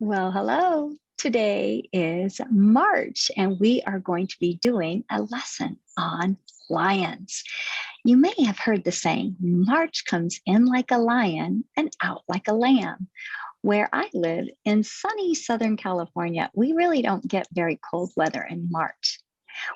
Well, hello. Today is March, and we are going to be doing a lesson on lions. You may have heard the saying, March comes in like a lion and out like a lamb. Where I live in sunny Southern California, we really don't get very cold weather in March.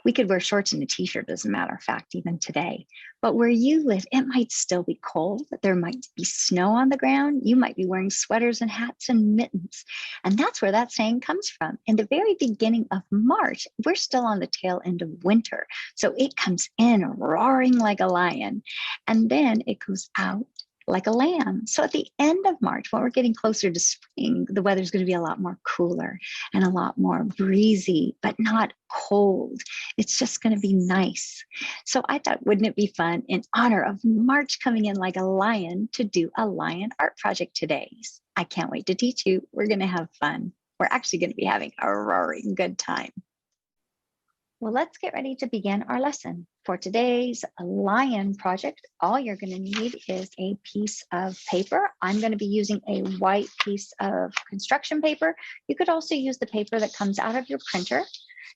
We could wear shorts and a t-shirt, as a matter of fact, even today. But where you live, it might still be cold. There might be snow on the ground. You might be wearing sweaters and hats and mittens. And that's where that saying comes from. In the very beginning of March, we're still on the tail end of winter. So it comes in roaring like a lion, and then it goes out like a lamb. So at the end of March, when we're getting closer to spring, the weather's going to be a lot more cooler and a lot more breezy, but not cold. It's just going to be nice. So I thought, wouldn't it be fun in honor of March coming in like a lion to do a lion art project today? I can't wait to teach you. We're going to have fun. We're actually going to be having a roaring good time. Well, let's get ready to begin our lesson. For today's lion project, all you're going to need is a piece of paper. I'm going to be using a white piece of construction paper. You could also use the paper that comes out of your printer.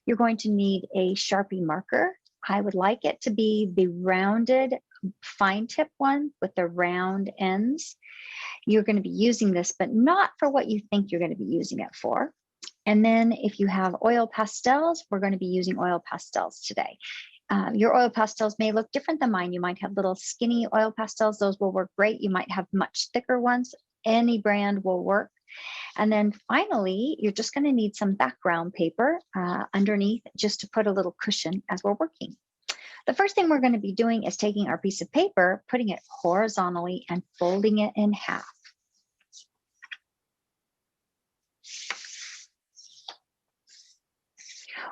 You're going to need a Sharpie marker. I would like it to be the rounded fine tip one with the round ends. You're going to be using this, but not for what you think you're going to be using it for. And then if you have oil pastels, we're going to be using oil pastels today. Your oil pastels may look different than mine. You might have little skinny oil pastels. Those will work great. You might have much thicker ones. Any brand will work. And then finally, you're just going to need some background paper underneath just to put a little cushion as we're working. The first thing we're going to be doing is taking our piece of paper, putting it horizontally and folding it in half.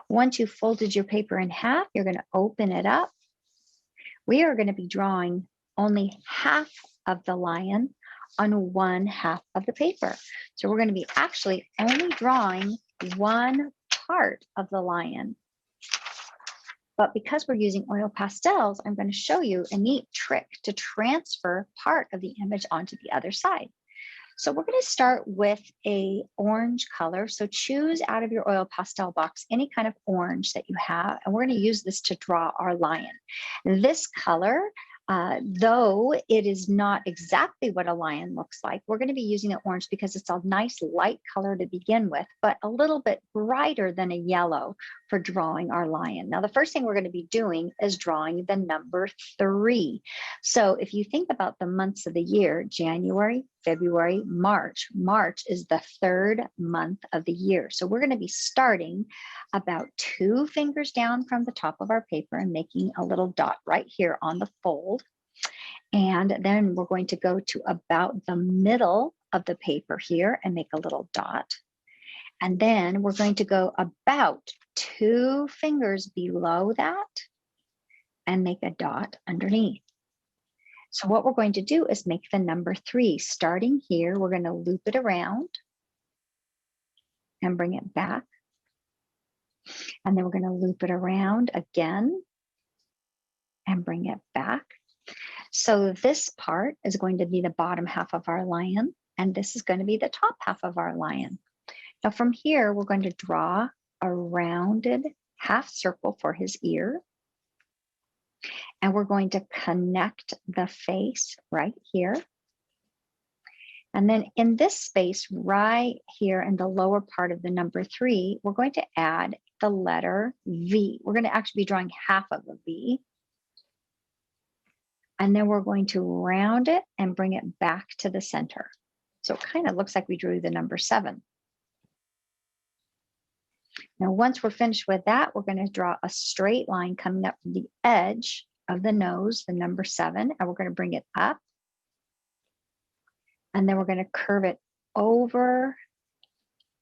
Once you've folded your paper in half, you're going to open it up. We are going to be drawing only half of the lion on one half of the paper. So we're going to be actually only drawing one part of the lion. But because we're using oil pastels, I'm going to show you a neat trick to transfer part of the image onto the other side. So we're going to start with a orange color. So choose out of your oil pastel box any kind of orange that you have, and we're going to use this to draw our lion. This color, though it is not exactly what a lion looks like, we're going to be using the orange because it's a nice light color to begin with, but a little bit brighter than a yellow for drawing our lion. Now, the first thing we're going to be doing is drawing the number 3. So if you think about the months of the year, January, February, March. March is the 3rd month of the year. So we're going to be starting about 2 fingers down from the top of our paper and making a little dot right here on the fold. And then we're going to go to about the middle of the paper here and make a little dot. And then we're going to go about 2 fingers below that and make a dot underneath. So what we're going to do is make the number 3. Starting here, we're going to loop it around and bring it back. And then we're going to loop it around again and bring it back. So this part is going to be the bottom half of our lion, and this is going to be the top half of our lion. Now from here, we're going to draw a rounded half circle for his ear. And we're going to connect the face right here. And then in this space right here in the lower part of the number 3, we're going to add the letter V. We're going to actually be drawing half of a V. And then we're going to round it and bring it back to the center. So it kind of looks like we drew the number 7. Now, once we're finished with that, we're going to draw a straight line coming up from the edge of the nose, the number 7, and we're going to bring it up. And then we're going to curve it over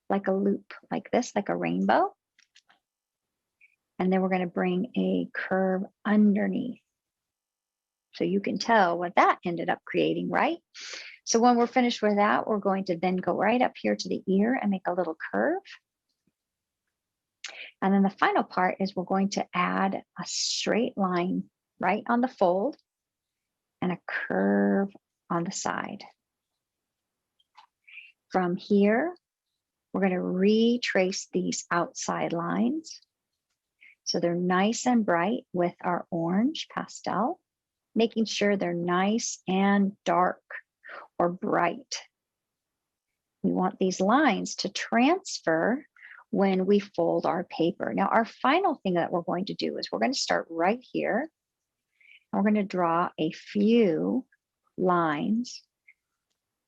like a loop, like this, like a rainbow. And then we're going to bring a curve underneath. So you can tell what that ended up creating, right? So when we're finished with that, we're going to then go right up here to the ear and make a little curve. And then the final part is we're going to add a straight line right on the fold and a curve on the side. From here, We're going to retrace these outside lines so they're nice and bright with our orange pastel, making sure they're nice and dark or bright. We want these lines to transfer when we fold our paper. Now, our final thing that we're going to do is we're going to start right here. We're going to draw a few lines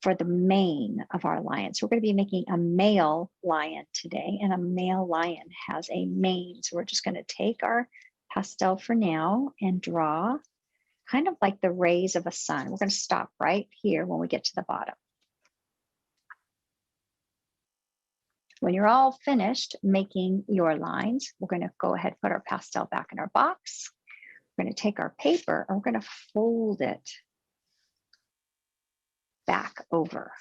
for the mane of our lion. So we're going to be making a male lion today, and a male lion has a mane. So we're just going to take our pastel for now and draw kind of like the rays of a sun. We're going to stop right here when we get to the bottom. When you're all finished making your lines, we're going to go ahead and put our pastel back in our box. We're going to take our paper and we're going to fold it back over.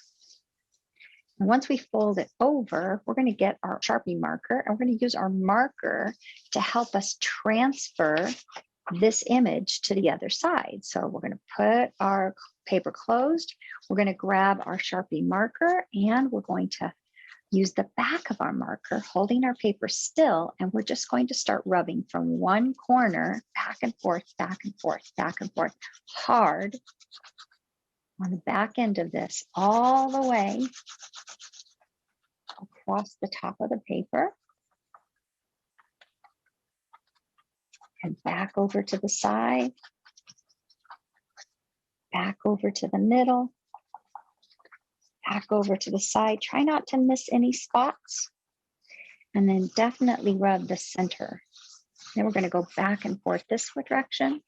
And once we fold it over, we're going to get our Sharpie marker and we're going to use our marker to help us transfer this image to the other side. So we're going to put our paper closed. We're going to grab our Sharpie marker and we're going to use the back of our marker, holding our paper still, and we're just going to start rubbing from one corner back and forth, back and forth, back and forth, hard on the back end of this, all the way across the top of the paper, and back over to the side, back over to the middle, back over to the side. Try not to miss any spots. And then definitely rub the center. Then we're going to go back and forth this direction.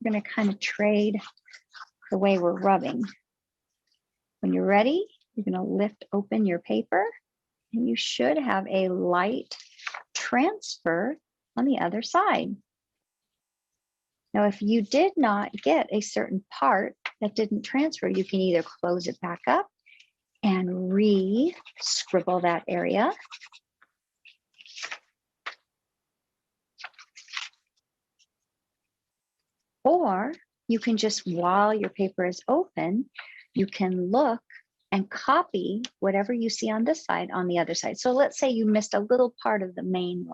We're going to kind of trade the way we're rubbing. When you're ready, you're going to lift open your paper and you should have a light transfer on the other side. Now, if you did not get a certain part that didn't transfer, you can either close it back up and re-scribble that area. Or you can just, while your paper is open, you can look and copy whatever you see on this side on the other side. So let's say you missed a little part of the main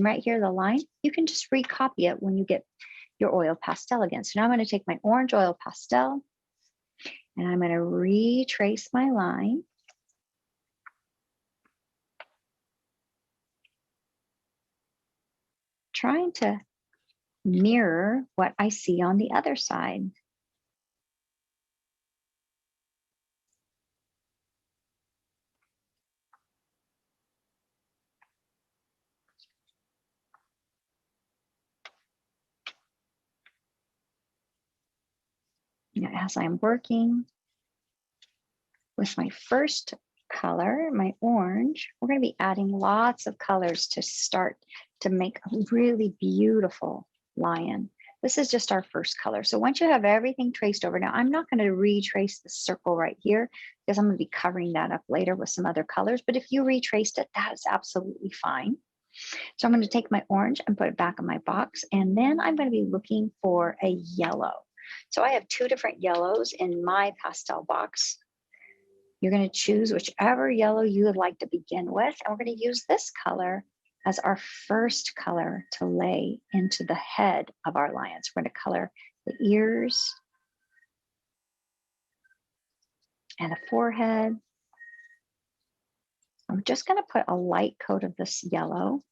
right here, the line, you can just recopy it when you get your oil pastel again. So now I'm going to take my orange oil pastel and I'm going to retrace my line. Trying to mirror what I see on the other side. Now, as I'm working with my first color, my orange, we're going to be adding lots of colors to start to make a really beautiful lion. This is just our first color. So once you have everything traced over, now I'm not going to retrace the circle right here because I'm going to be covering that up later with some other colors. But if you retraced it, that is absolutely fine. So I'm going to take my orange and put it back in my box. And then I'm going to be looking for a yellow. So I have two different yellows in my pastel box. You're going to choose whichever yellow you would like to begin with. And we're going to use this color as our first color to lay into the head of our lions. We're going to color the ears and the forehead. I'm just going to put a light coat of this yellow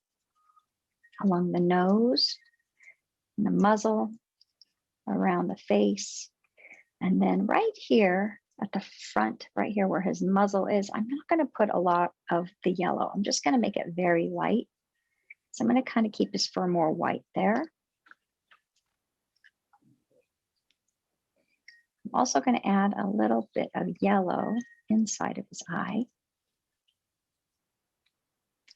along the nose and the muzzle, around the face, and then right here at the front, right here where his muzzle is, I'm not going to put a lot of the yellow. I'm just going to make it very light. So I'm going to kind of keep his fur more white there. I'm also going to add a little bit of yellow inside of his eye.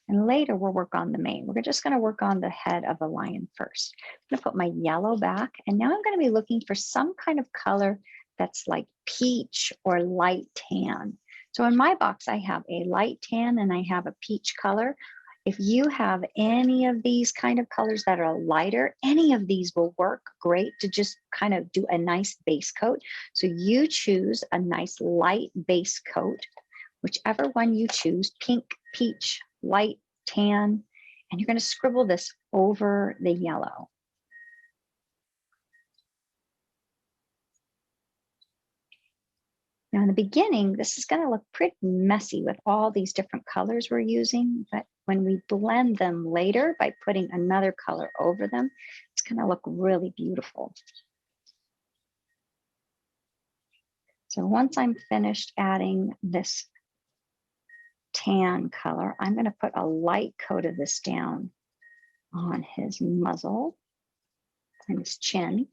And later we'll work on the mane. We're just going to work on the head of the lion first. I'm going to put my yellow back, and now I'm going to be looking for some kind of color that's like peach or light tan. So in my box, I have a light tan and I have a peach color. If you have any of these kind of colors that are lighter, any of these will work great to just kind of do a nice base coat. So you choose a nice light base coat whichever one you choose, pink, peach, light, tan, and you're going to scribble this over the yellow. Now in the beginning, this is going to look pretty messy with all these different colors we're using, but when we blend them later by putting another color over them, it's going to look really beautiful. So once I'm finished adding this tan color, I'm going to put a light coat of this down on his muzzle and his chin.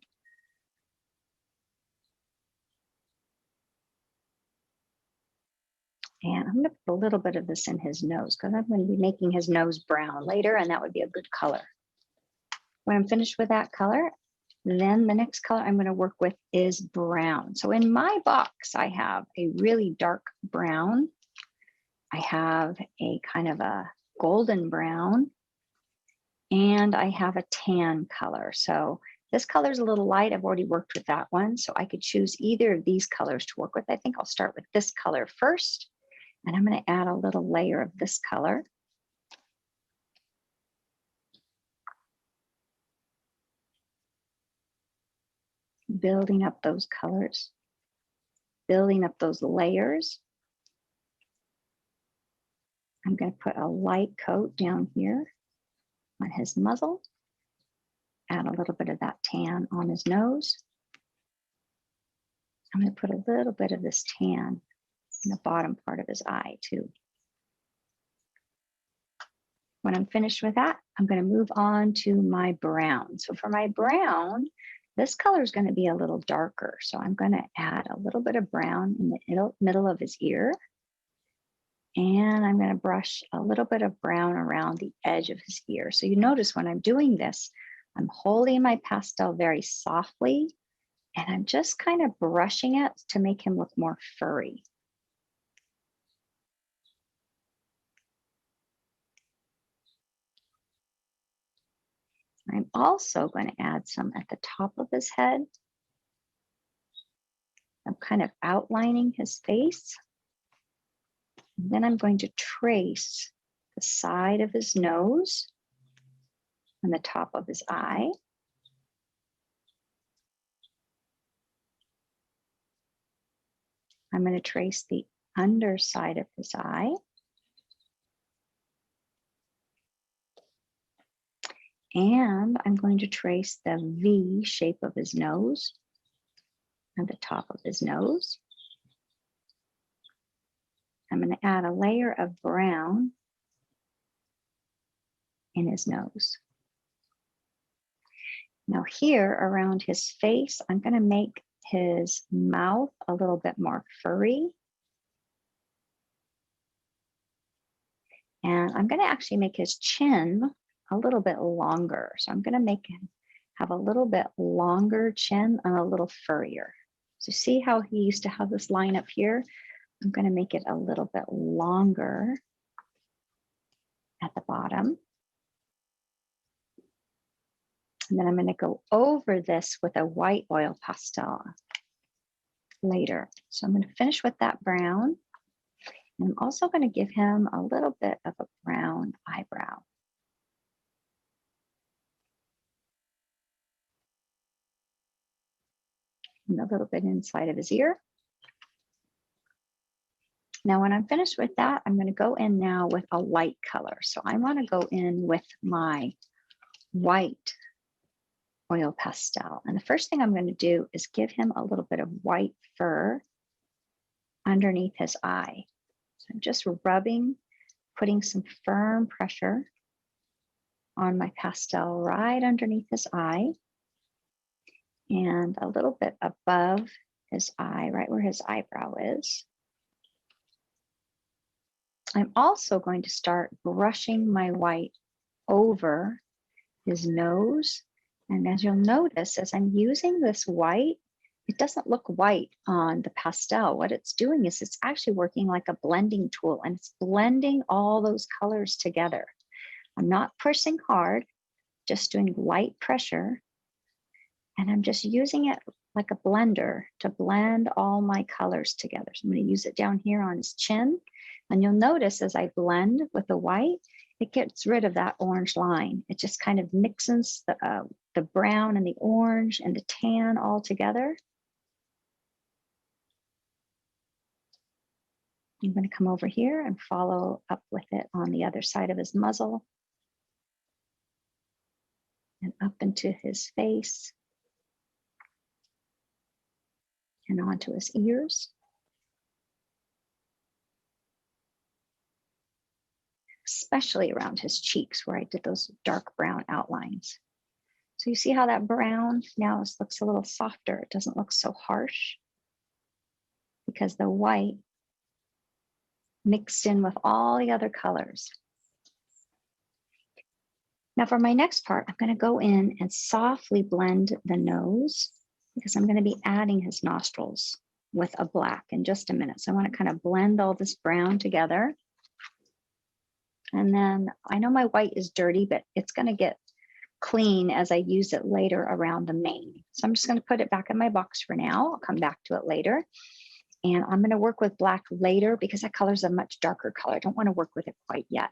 And I'm going to put a little bit of this in his nose because I'm going to be making his nose brown later, and that would be a good color. When I'm finished with that color, then the next color I'm going to work with is brown. So in my box, I have a really dark brown. I have a kind of a golden brown, and I have a tan color. So this color is a little light. I've already worked with that one. So I could choose either of these colors to work with. I think I'll start with this color first. And I'm going to add a little layer of this color. Building up those colors, building up those layers. I'm going to put a light coat down here on his muzzle, add a little bit of that tan on his nose. I'm going to put a little bit of this tan in the bottom part of his eye too. When I'm finished with that, I'm going to move on to my brown. So for my brown, this color is going to be a little darker. So I'm going to add a little bit of brown in the middle of his ear. And I'm going to brush a little bit of brown around the edge of his ear. So you notice when I'm doing this, I'm holding my pastel very softly, and I'm just kind of brushing it to make him look more furry. I'm also going to add some at the top of his head. I'm kind of outlining his face. And then I'm going to trace the side of his nose and the top of his eye. I'm going to trace the underside of his eye. And I'm going to trace the V shape of his nose and the top of his nose. I'm going to add a layer of brown in his nose. Now here around his face, I'm going to make his mouth a little bit more furry. And I'm going to actually make his chin a little bit longer. So I'm going to make him have a little bit longer chin and a little furrier. So see how he used to have this line up here? I'm going to make it a little bit longer at the bottom. And then I'm going to go over this with a white oil pastel later. So I'm going to finish with that brown. And I'm also going to give him a little bit of a brown eyebrow. And a little bit inside of his ear. Now, when I'm finished with that, I'm going to go in now with a light color. So I want to go in with my white oil pastel. And the first thing I'm going to do is give him a little bit of white fur underneath his eye. So I'm just rubbing, putting some firm pressure on my pastel right underneath his eye and a little bit above his eye, right where his eyebrow is. I'm also going to start brushing my white over his nose. And as you'll notice, as I'm using this white, it doesn't look white on the pastel. What it's doing is it's actually working like a blending tool, and it's blending all those colors together. I'm not pushing hard, just doing light pressure. And I'm just using it like a blender to blend all my colors together. So I'm going to use it down here on his chin. And you'll notice as I blend with the white, it gets rid of that orange line. It just kind of mixes the brown and the orange and the tan all together. I'm going to come over here and follow up with it on the other side of his muzzle and up into his face and onto his ears. Especially around his cheeks where I did those dark brown outlines. So you see how that brown now looks a little softer. It doesn't look so harsh because the white mixed in with all the other colors. Now for my next part, I'm going to go in and softly blend the nose because I'm going to be adding his nostrils with a black in just a minute. So I want to kind of blend all this brown together. And then I know my white is dirty, but it's going to get clean as I use it later around the mane. So I'm just going to put it back in my box for now. I'll come back to it later. And I'm going to work with black later because that color is a much darker color. I don't want to work with it quite yet.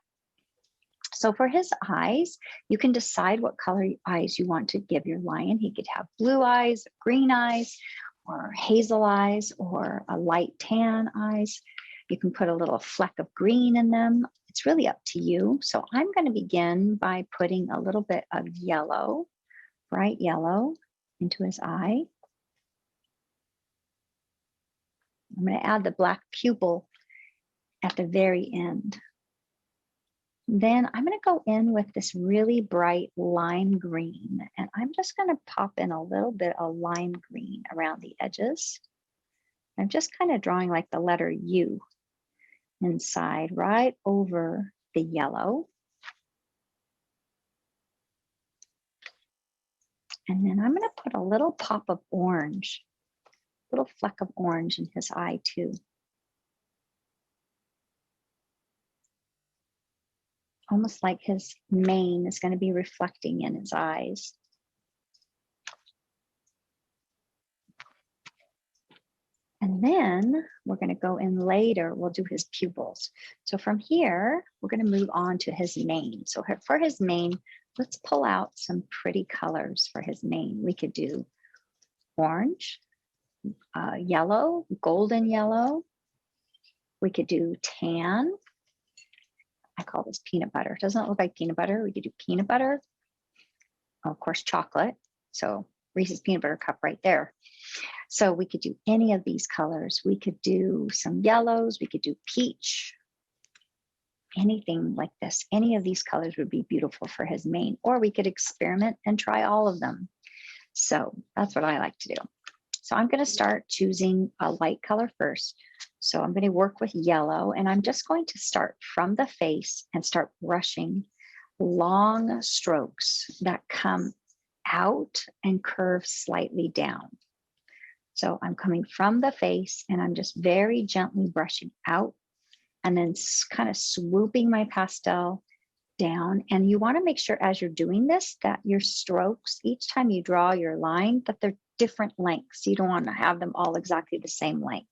So for his eyes, you can decide what color eyes you want to give your lion. He could have blue eyes, green eyes, or hazel eyes, or a light tan eyes. You can put a little fleck of green in them. It's really up to you. So I'm going to begin by putting a little bit of yellow, bright yellow, into his eye. I'm going to add the black pupil at the very end. Then I'm going to go in with this really bright lime green, and I'm just going to pop in a little bit of lime green around the edges. I'm just kind of drawing like the letter U inside, right over the yellow. And then I'm going to put a little pop of orange, a little fleck of orange in his eye too. Almost like his mane is going to be reflecting in his eyes. And then we're going to go in later, we'll do his pupils. So from here, we're going to move on to his mane. So for his mane, let's pull out some pretty colors for his mane. We could do orange, yellow, golden yellow. We could do tan. I call this peanut butter. It doesn't look like peanut butter. We could do peanut butter. Of course, chocolate. So Reese's peanut butter cup right there. So we could do any of these colors. We could do some yellows. We could do peach. Anything like this. Any of these colors would be beautiful for his mane. Or we could experiment and try all of them. So that's what I like to do. So I'm going to start choosing a light color first. So I'm going to work with yellow, and I'm just going to start from the face and start brushing long strokes that come out and curve slightly down. So I'm coming from the face and I'm just very gently brushing out and then kind of swooping my pastel down. And you want to make sure as you're doing this that your strokes, each time you draw your line, that they're different lengths. You don't want to have them all exactly the same length.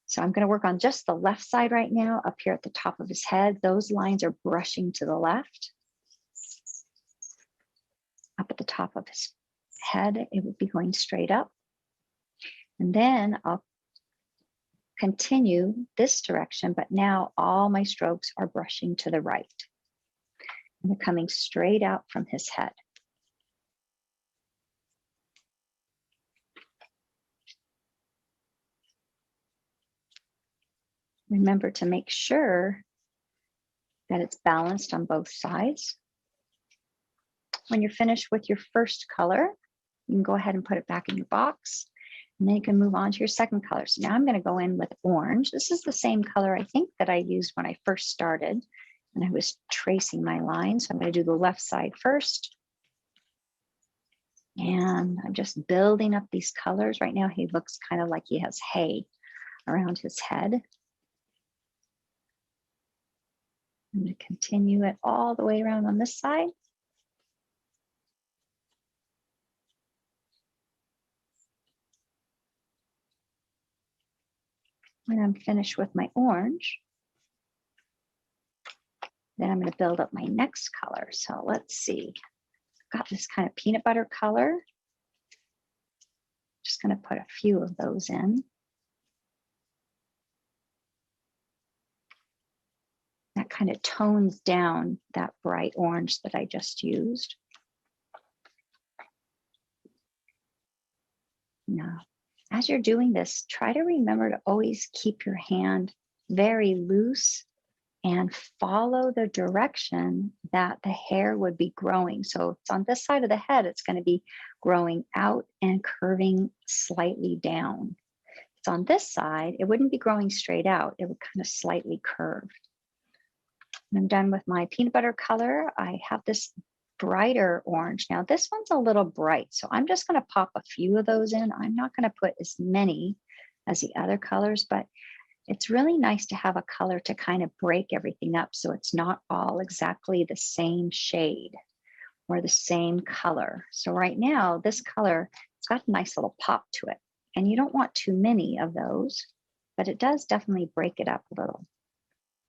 So I'm going to work on just the left side right now, up here at the top of his head. Those lines are brushing to the left. Up at the top of his head, it would be going straight up. And then I'll continue this direction, but now all my strokes are brushing to the right. And they're coming straight out from his head. Remember to make sure that it's balanced on both sides. When you're finished with your first color, you can go ahead and put it back in your box. And then you can move on to your second color. So now I'm going to go in with orange. This is the same color I think that I used when I first started and I was tracing my line. So I'm going to do the left side first. And I'm just building up these colors. Right now he looks kind of like he has hay around his head. I'm going to continue it all the way around on this side. When I'm finished with my orange, then I'm going to build up my next color. So let's see. I've got this kind of peanut butter color. Just going to put a few of those in. That kind of tones down that bright orange that I just used. Now, as you're doing this, try to remember to always keep your hand very loose and follow the direction that the hair would be growing. So if it's on this side of the head, it's going to be growing out and curving slightly down. If it's on this side, it wouldn't be growing straight out. It would kind of slightly curve. I'm done with my peanut butter color. I have this brighter orange. Now this one's a little bright, so I'm just going to pop a few of those in. I'm not going to put as many as the other colors, but it's really nice to have a color to kind of break everything up so it's not all exactly the same shade or the same color. So right now, this color, it's got a nice little pop to it. And you don't want too many of those, but it does definitely break it up a little.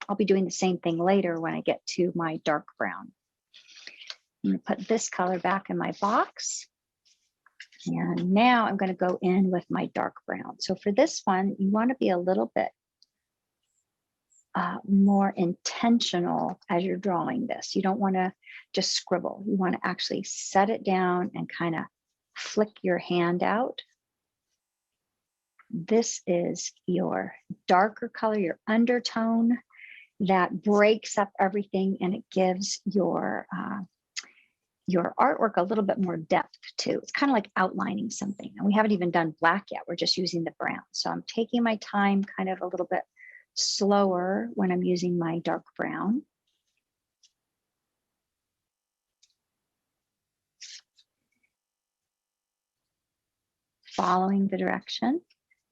I'll be doing the same thing later when I get to my dark brown. I'm going to put this color back in my box. And now I'm going to go in with my dark brown. So for this one, you want to be a little bit more intentional as you're drawing this. You don't want to just scribble. You want to actually set it down and kind of flick your hand out. This is your darker color, your undertone that breaks up everything, and it gives your artwork a little bit more depth too. It's kind of like outlining something. And we haven't even done black yet. We're just using the brown. So I'm taking my time kind of a little bit slower when I'm using my dark brown. Following the direction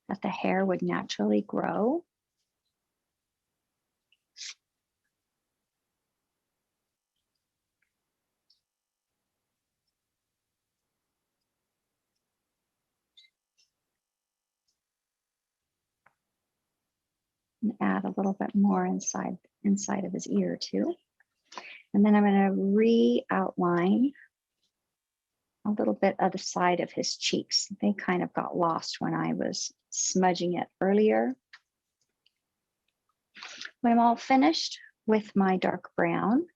that the hair would naturally grow. And add a little bit more inside of his ear too. And then I'm going to re-outline a little bit of the side of his cheeks. They kind of got lost when I was smudging it earlier. When I'm all finished with my dark brown,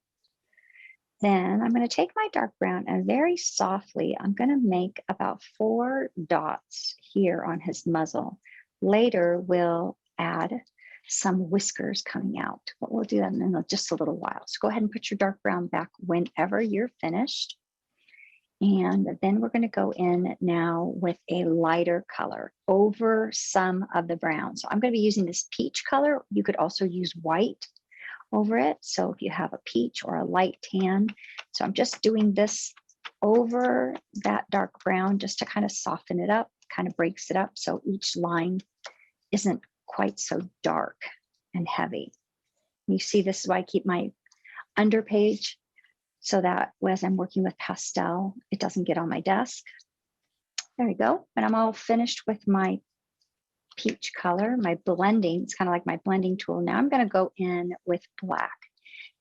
then I'm going to take my dark brown and very softly, I'm going to make about 4 dots here on his muzzle. Later, we'll add some whiskers coming out, but we'll do that in just a little while. So go ahead and put your dark brown back whenever you're finished. And then we're going to go in now with a lighter color over some of the brown. So I'm going to be using this peach color. You could also use white over it. So if you have a peach or a light tan. So I'm just doing this over that dark brown just to kind of soften it up, kind of breaks it up. So each line isn't quite so dark and heavy. You see, this is why I keep my underpage so that as I'm working with pastel, it doesn't get on my desk. There we go. And I'm all finished with my peach color, my blending. It's kind of like my blending tool. Now I'm going to go in with black.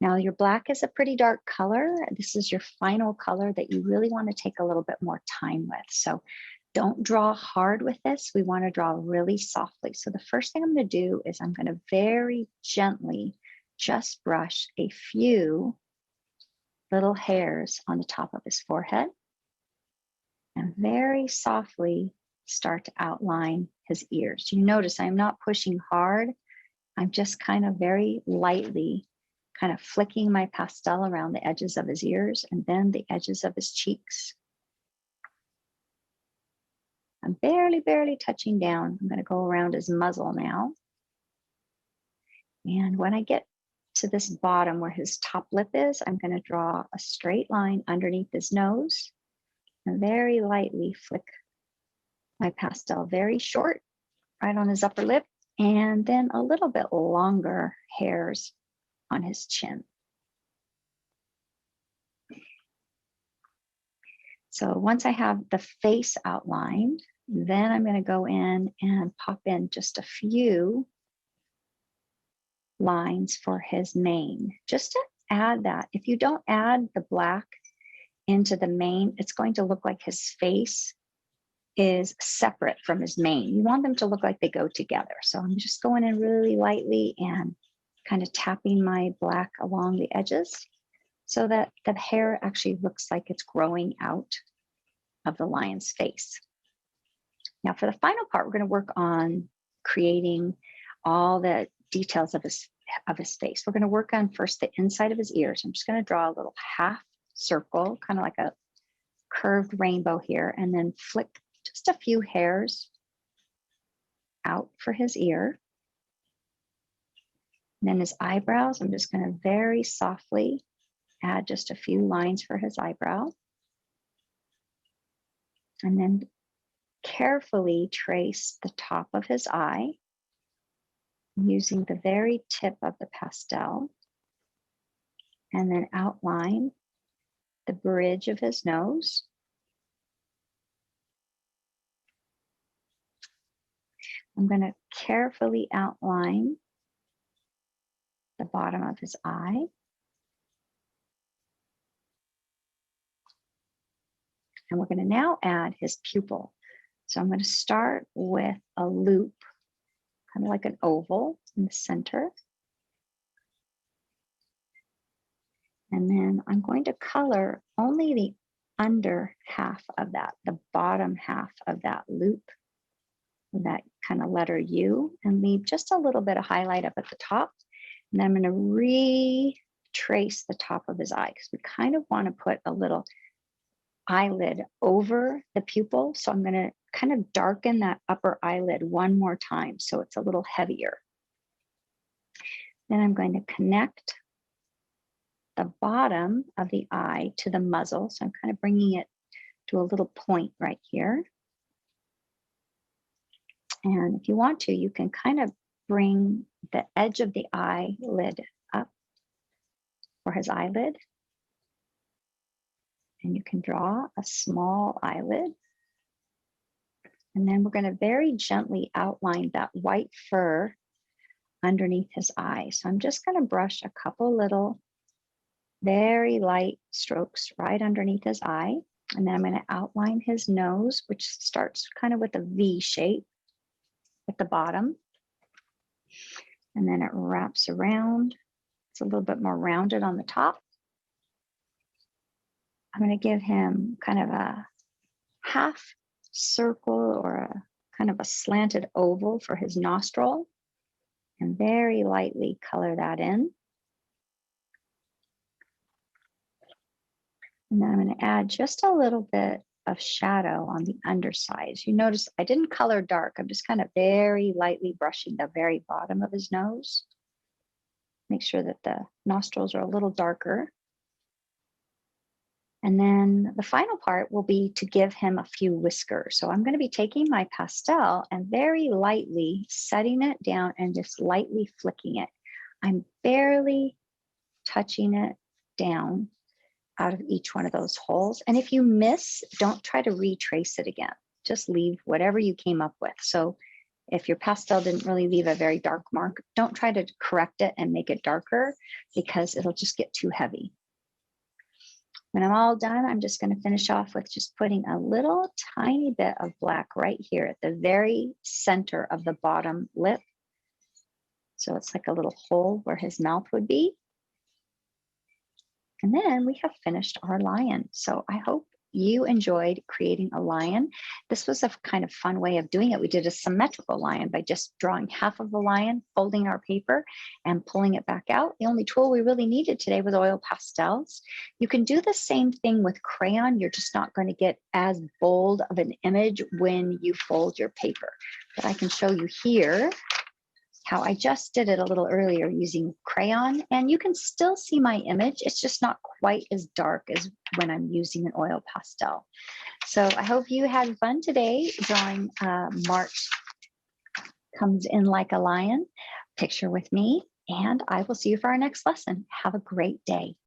Now your black is a pretty dark color. This is your final color that you really want to take a little bit more time with. So don't draw hard with this. We want to draw really softly. So the first thing I'm going to do is I'm going to very gently just brush a few little hairs on the top of his forehead and very softly start to outline his ears. You notice I'm not pushing hard. I'm just kind of very lightly kind of flicking my pastel around the edges of his ears and then the edges of his cheeks. I'm barely touching down. I'm going to go around his muzzle now. And when I get to this bottom where his top lip is, I'm going to draw a straight line underneath his nose and very lightly flick my pastel very short right on his upper lip, and then a little bit longer hairs on his chin. So once I have the face outlined, then I'm going to go in and pop in just a few lines for his mane, just to add that. If you don't add the black into the mane, it's going to look like his face is separate from his mane. You want them to look like they go together. So I'm just going in really lightly and kind of tapping my black along the edges so that the hair actually looks like it's growing out of the lion's face. Now for the final part, we're going to work on creating all the details of his face. We're going to work on first the inside of his ears. I'm just going to draw a little half circle, kind of like a curved rainbow here, and then flick just a few hairs out for his ear. And then his eyebrows, I'm just going to very softly add just a few lines for his eyebrow. And then carefully trace the top of his eye using the very tip of the pastel. And then outline the bridge of his nose. I'm going to carefully outline the bottom of his eye. And we're going to now add his pupil. So I'm going to start with a loop, kind of like an oval in the center. And then I'm going to color only the under half of that, the bottom half of that loop, that kind of letter U, and leave just a little bit of highlight up at the top. And then I'm going to retrace the top of his eye because we kind of want to put a little eyelid over the pupil. So I'm going to kind of darken that upper eyelid one more time so it's a little heavier. Then I'm going to connect the bottom of the eye to the muzzle. So I'm kind of bringing it to a little point right here. And if you want to, you can kind of bring the edge of the eyelid up for his eyelid. And you can draw a small eyelid. And then we're going to very gently outline that white fur underneath his eye. So I'm just going to brush a couple little very light strokes right underneath his eye. And then I'm going to outline his nose, which starts kind of with a V shape at the bottom. And then it wraps around. It's a little bit more rounded on the top. I'm going to give him kind of a half circle or a kind of a slanted oval for his nostril, and very lightly color that in. And then I'm going to add just a little bit of shadow on the undersides. You notice I didn't color dark. I'm just kind of very lightly brushing the very bottom of his nose. Make sure that the nostrils are a little darker. And then the final part will be to give him a few whiskers. So I'm going to be taking my pastel and very lightly setting it down and just lightly flicking it. I'm barely touching it down out of each one of those holes. And if you miss, don't try to retrace it again. Just leave whatever you came up with. So if your pastel didn't really leave a very dark mark, don't try to correct it and make it darker because it'll just get too heavy. When I'm all done, I'm just going to finish off with just putting a little tiny bit of black right here at the very center of the bottom lip. So it's like a little hole where his mouth would be. And then we have finished our lion. So I hope you enjoyed creating a lion. This was a kind of fun way of doing it. We did a symmetrical lion by just drawing half of the lion, folding our paper, and pulling it back out. The only tool we really needed today was oil pastels. You can do the same thing with crayon. You're just not going to get as bold of an image when you fold your paper. But I can show you here how I just did it a little earlier using crayon, and you can still see my image. It's just not quite as dark as when I'm using an oil pastel. So I hope you had fun today drawing March Comes In Like a Lion picture with me, and I will see you for our next lesson. Have a great day.